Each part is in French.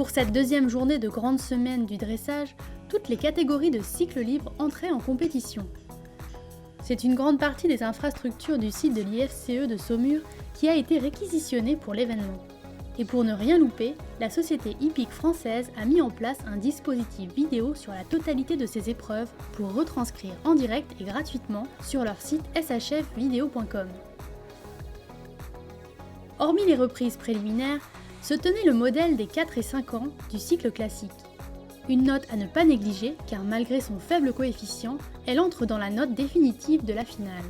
Pour cette deuxième journée de grande semaine du dressage, toutes les catégories de cycle libre entraient en compétition. C'est une grande partie des infrastructures du site de l'IFCE de Saumur qui a été réquisitionnée pour l'événement. Et pour ne rien louper, la société hippique française a mis en place un dispositif vidéo sur la totalité de ces épreuves pour retranscrire en direct et gratuitement sur leur site shfvideo.com. Hormis les reprises préliminaires, se tenait le modèle des 4 et 5 ans du cycle classique. Une note à ne pas négliger car malgré son faible coefficient, elle entre dans la note définitive de la finale.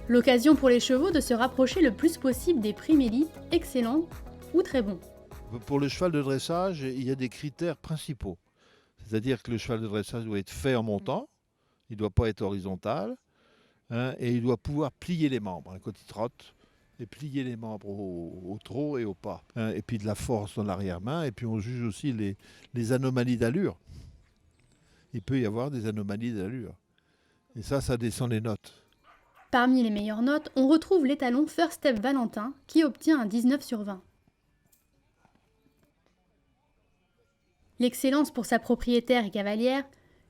L'occasion pour les chevaux de se rapprocher le plus possible des primes élites, excellents ou très bons. Pour le cheval de dressage, il y a des critères principaux. C'est-à-dire que le cheval de dressage doit être fait en montant, il ne doit pas être horizontal, et il doit pouvoir plier les membres quand il trotte, et plier les membres au trot et au pas. Et puis de la force dans l'arrière-main, et puis on juge aussi les anomalies d'allure. Il peut y avoir des anomalies d'allure. Et ça descend les notes. Parmi les meilleures notes, on retrouve l'étalon First Step Valentin qui obtient un 19 sur 20. L'excellence pour sa propriétaire et cavalière,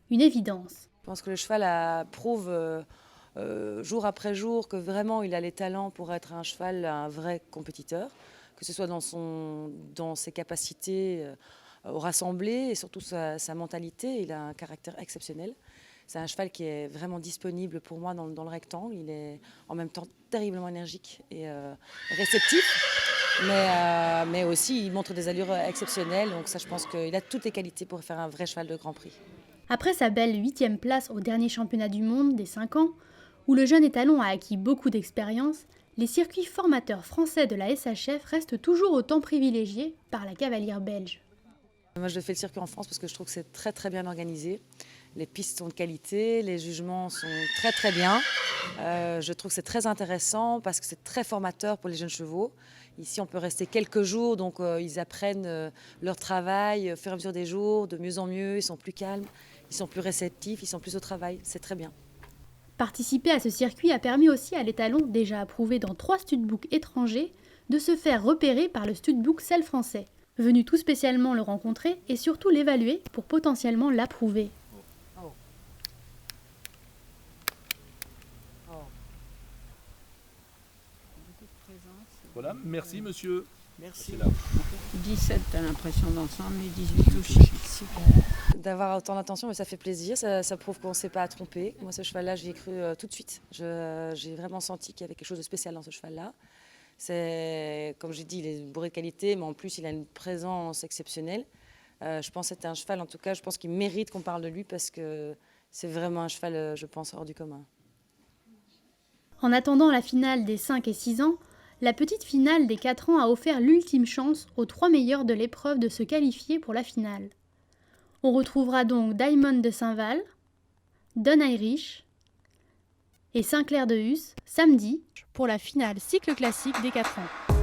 une évidence. Je pense que le cheval prouve jour après jour que vraiment il a les talents pour être un cheval, un vrai compétiteur, que ce soit dans ses capacités au rassemblé et surtout sa mentalité. Il a un caractère exceptionnel. C'est un cheval qui est vraiment disponible pour moi dans le rectangle. Il est en même temps terriblement énergique et réceptif. Mais aussi, il montre des allures exceptionnelles. Donc ça, je pense qu'il a toutes les qualités pour faire un vrai cheval de Grand Prix. Après sa belle 8e place au dernier championnat du monde des 5 ans, où le jeune étalon a acquis beaucoup d'expérience, les circuits formateurs français de la SHF restent toujours autant privilégiés par la cavalière belge. Moi, je fais le circuit en France parce que je trouve que c'est très très bien organisé. Les pistes sont de qualité, les jugements sont très très bien. Je trouve que c'est très intéressant parce que c'est très formateur pour les jeunes chevaux. Ici, on peut rester quelques jours, donc ils apprennent leur travail au fur et à mesure des jours, de mieux en mieux, ils sont plus calmes, ils sont plus réceptifs, ils sont plus au travail, c'est très bien. Participer à ce circuit a permis aussi à l'étalon, déjà approuvé dans 3 studbooks étrangers, de se faire repérer par le studbook SEL français, venu tout spécialement le rencontrer et surtout l'évaluer pour potentiellement l'approuver. Voilà, merci monsieur. Merci. 17, t'as l'impression d'ensemble, et 18 touchés. D'avoir autant d'attention, mais ça fait plaisir, ça prouve qu'on ne s'est pas trompé. Moi, ce cheval-là, j'y ai cru tout de suite. J'ai vraiment senti qu'il y avait quelque chose de spécial dans ce cheval-là. Comme j'ai dit, il est bourré de qualité, mais en plus, il a une présence exceptionnelle. Je pense que c'est un cheval, en tout cas, je pense qu'il mérite qu'on parle de lui parce que c'est vraiment un cheval, je pense, hors du commun. En attendant la finale des 5 et 6 ans, la petite finale des 4 ans a offert l'ultime chance aux 3 meilleurs de l'épreuve de se qualifier pour la finale. On retrouvera donc Diamond de Saint-Val, Don Irish et Saint-Clair de Hus samedi pour la finale cycle classique des 4 ans.